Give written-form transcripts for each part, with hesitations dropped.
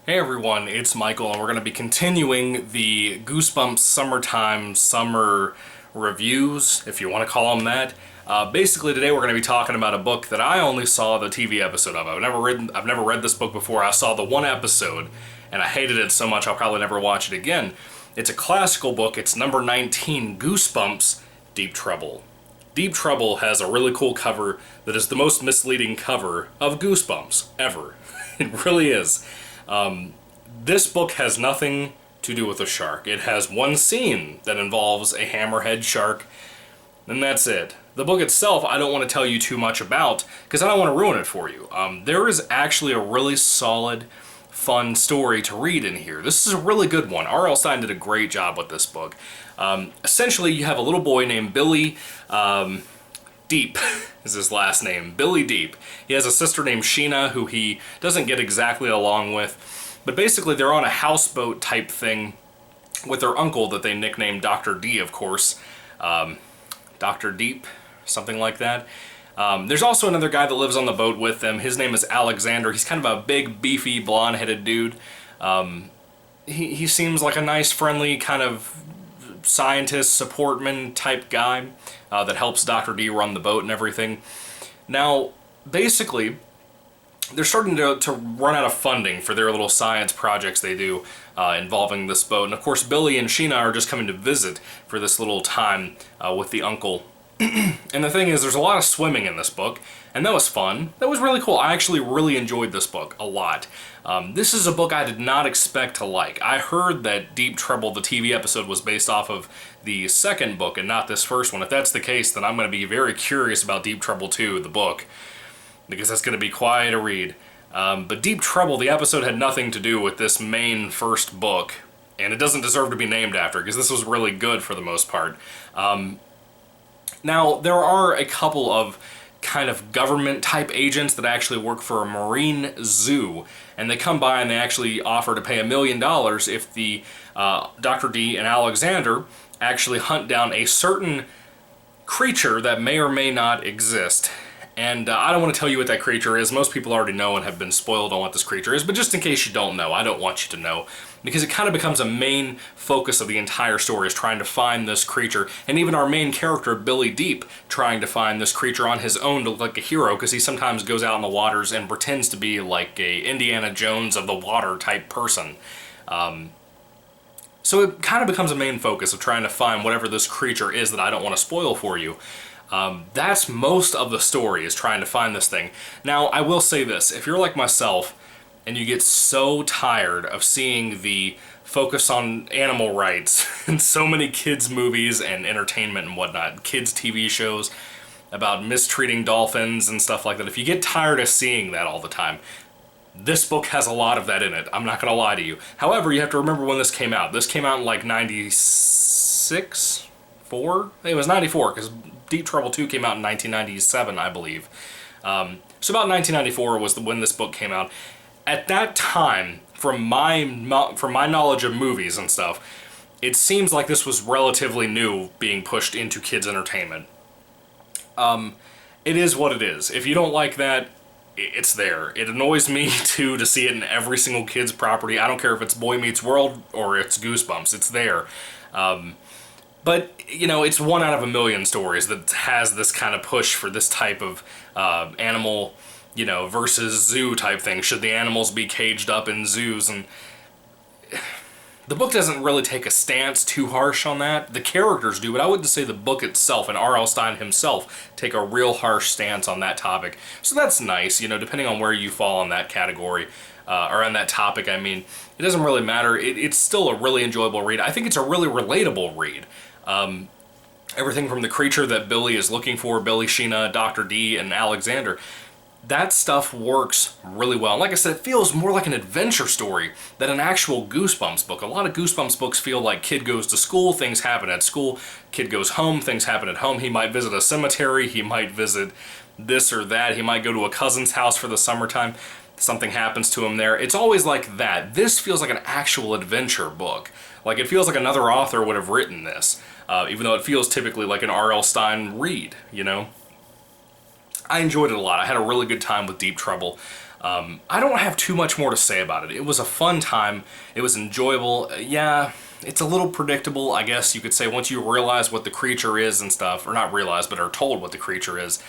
Hey everyone, it's Michael, and we're going to be continuing the Goosebumps summer reviews, if you want to call them that. Basically, today we're going to be talking about a book that I only saw the TV episode of. I've never read this book before. I saw the one episode, and I hated it so much I'll probably never watch it again. It's a classical book. It's number 19, Goosebumps, Deep Trouble. Deep Trouble has a really cool cover that is the most misleading cover of Goosebumps ever. It really is. This book has nothing to do with a shark. It has one scene that involves a hammerhead shark, and that's it. The book itself, I don't want to tell you too much about, because I don't want to ruin it for you. There is actually a really solid, fun story to read in here. This is a really good one. R.L. Stine did a great job with this book. Essentially, you have a little boy named Billy Deep is his last name, Billy Deep. He has a sister named Sheena who he doesn't get exactly along with, but basically they're on a houseboat type thing with their uncle that they nicknamed Dr. D, of course. Dr. Deep, something like that. There's also another guy that lives on the boat with them. His name is Alexander. He's kind of a big, beefy, blonde-headed dude. He seems like a nice, friendly kind of scientist, supportman type guy that helps Dr. D run the boat and everything. Now, basically, they're starting to run out of funding for their little science projects they do involving this boat. And of course, Billy and Sheena are just coming to visit for this little time with the uncle. And the thing is, there's a lot of swimming in this book, and that was fun. That was really cool. I actually really enjoyed this book a lot. This is a book I did not expect to like. I heard that Deep Trouble, the TV episode, was based off of the second book and not this first one. If that's the case, then I'm going to be very curious about Deep Trouble 2, the book, because that's going to be quite a read. But Deep Trouble, the episode had nothing to do with this main first book, and it doesn't deserve to be named after, because this was really good for the most part. Now, there are a couple of kind of government-type agents that actually work for a marine zoo, and they come by and they actually offer to pay $1 million if the Dr. D and Alexander actually hunt down a certain creature that may or may not exist. And I don't want to tell you what that creature is. Most people already know and have been spoiled on what this creature is, but just in case you don't know, I don't want you to know, because it kind of becomes a main focus of the entire story, is trying to find this creature, and even our main character, Billy Deep, trying to find this creature on his own to look like a hero, because he sometimes goes out in the waters and pretends to be like a Indiana Jones of the water type person. So it kind of becomes a main focus of trying to find whatever this creature is that I don't want to spoil for you. That's most of the story, is trying to find this thing. Now, I will say this, if you're like myself, and you get so tired of seeing the focus on animal rights in so many kids' movies and entertainment and whatnot, kids' TV shows about mistreating dolphins and stuff like that, if you get tired of seeing that all the time, this book has a lot of that in it. I'm not going to lie to you. However, you have to remember when this came out. This came out in like 96? 4? It was 94, because Deep Trouble 2 came out in 1997, I believe. So about 1994 was when this book came out. At that time, from my knowledge of movies and stuff, it seems like this was relatively new, being pushed into kids' entertainment. It is what it is. If you don't like that, it's there. It annoys me, too, to see it in every single kid's property. I don't care if it's Boy Meets World or it's Goosebumps. It's there. But, you know, it's one out of a million stories that has this kind of push for this type of animal, you know, versus zoo type thing. Should the animals be caged up in zoos? And the book doesn't really take a stance too harsh on that. The characters do, but I wouldn't say the book itself and R.L. Stine himself take a real harsh stance on that topic. So that's nice, you know, depending on where you fall on that category. Or on that topic, I mean, it doesn't really matter. It's still a really enjoyable read. I think it's a really relatable read. Everything from the creature that Billy is looking for, Billy, Sheena, Dr. D, and Alexander, that stuff works really well. And like I said, it feels more like an adventure story than an actual Goosebumps book. A lot of Goosebumps books feel like kid goes to school, things happen at school, kid goes home, things happen at home. He might visit a cemetery, he might visit this or that, he might go to a cousin's house for the summertime, something happens to him there. It's always like that. This feels like an actual adventure book. Like, it feels like another author would have written this, even though it feels typically like an R.L. Stine read, you know? I enjoyed it a lot. I had a really good time with Deep Trouble. I don't have too much more to say about it. It was a fun time. It was enjoyable. Yeah, it's a little predictable, I guess you could say, once you realize what the creature is and stuff, or not realize, but are told what the creature is.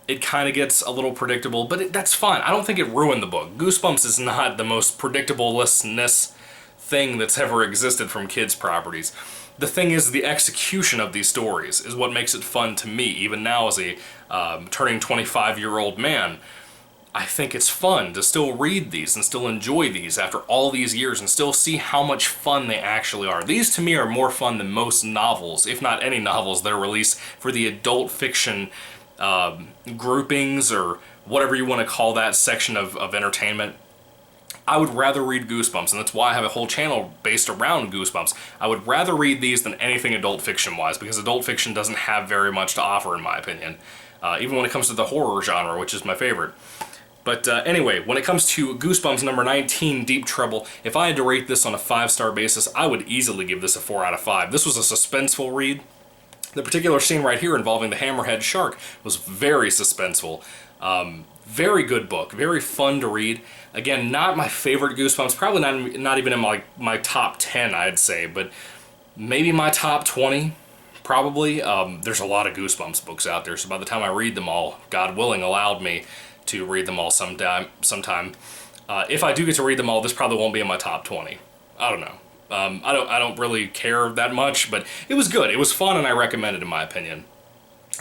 It kind of gets a little predictable, but that's fine. I don't think it ruined the book. Goosebumps is not the most predictable-lessness thing that's ever existed from kids' properties. The thing is, the execution of these stories is what makes it fun to me, even now as a turning 25-year-old man. I think it's fun to still read these and still enjoy these after all these years and still see how much fun they actually are. These to me are more fun than most novels, if not any novels that are released for the adult fiction groupings or whatever you want to call that section of entertainment. I would rather read Goosebumps, and that's why I have a whole channel based around Goosebumps. I would rather read these than anything adult fiction-wise, because adult fiction doesn't have very much to offer, in my opinion. Even when it comes to the horror genre, which is my favorite. But anyway, when it comes to Goosebumps number 19, Deep Trouble, if I had to rate this on a 5-star basis, I would easily give this a 4 out of 5. This was a suspenseful read. The particular scene right here involving the hammerhead shark was very suspenseful. Very good book, very fun to read. Again, not my favorite Goosebumps, probably not even in my top 10, I'd say, but maybe my top 20, probably. There's a lot of Goosebumps books out there, so by the time I read them all, God willing allowed me to read them all sometime. If I do get to read them all, this probably won't be in my top 20. I don't know. I don't really care that much, but it was good. It was fun, and I recommend it, in my opinion.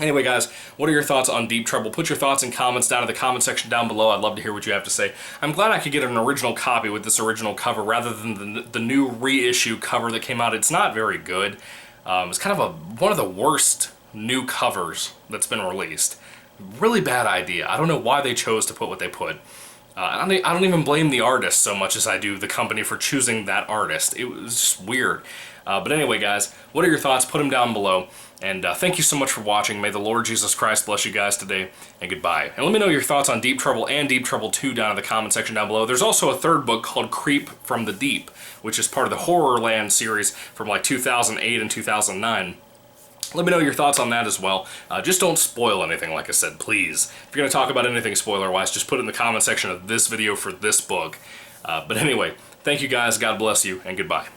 Anyway, guys, what are your thoughts on Deep Trouble? Put your thoughts and comments down in the comment section down below. I'd love to hear what you have to say. I'm glad I could get an original copy with this original cover rather than the new reissue cover that came out. It's not very good. It's kind of one of the worst new covers that's been released. Really bad idea. I don't know why they chose to put what they put. I don't even blame the artist so much as I do the company for choosing that artist. It was just weird. But anyway, guys, what are your thoughts? Put them down below. And thank you so much for watching. May the Lord Jesus Christ bless you guys today, and goodbye. And let me know your thoughts on Deep Trouble and Deep Trouble 2 down in the comment section down below. There's also a third book called Creep from the Deep, which is part of the Horrorland series from like 2008 and 2009. Let me know your thoughts on that as well. Just don't spoil anything, like I said, please. If you're going to talk about anything spoiler-wise, just put it in the comment section of this video for this book. But anyway, thank you guys, God bless you, and goodbye.